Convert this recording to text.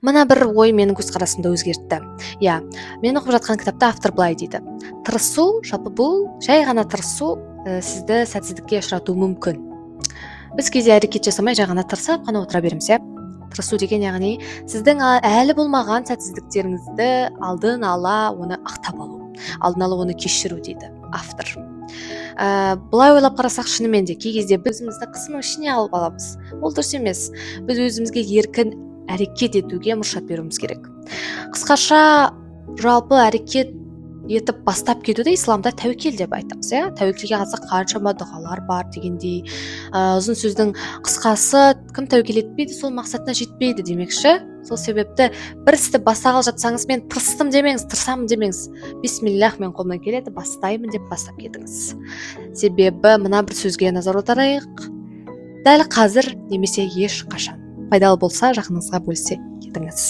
Мына бір ой менің көзқарасымды өзгертті. Иә, мен оқып жатқан кітапта автор былай дейді. Тырысу, жалпы бұл жай ғана тырысу сізді сәтсіздікке ұшыратуы мүмкін. Біз кейде әрекет жасамай жай ғана тырысып қана отыра береміз, иә. Тырысу деген яғни сіздің әлі болмаған сәтсіздіктеріңізді алдын ала оны ақтап алу, алдын ала оны кешіру дейді автор. Былай ойлап қарасақ, шынымен де кей кезде біз өзімізді қысымның ішіне алып аламыз. Ол дұрыс емес. Біз өзімізге еркін әрекет етуге мұршат беруіміз керек. Қысқаша, жалпы әрекет етіп бастап кетуді исламда тәуекел деп айтамыз, иә. Тәуекелге қатысты қаншама дұғалар бар дегендей. Ұзын сөздің қысқасы, кім тәуекел етпейді, сол мақсатына жетпейді демекші. Сол себепті бір істі бастағалы жатсаңыз, мен тырыстым демеңіз, тырысамын демеңіз. Бисмиллах, мен қолымнан келеді, бастаймын деп бастап кетіңіз. Себебі мына бір сөзге назар аударайық. Дәл қазір немесе ешқашан. Пайдалы болса, жақыныңызға бөлісе кетіңіз.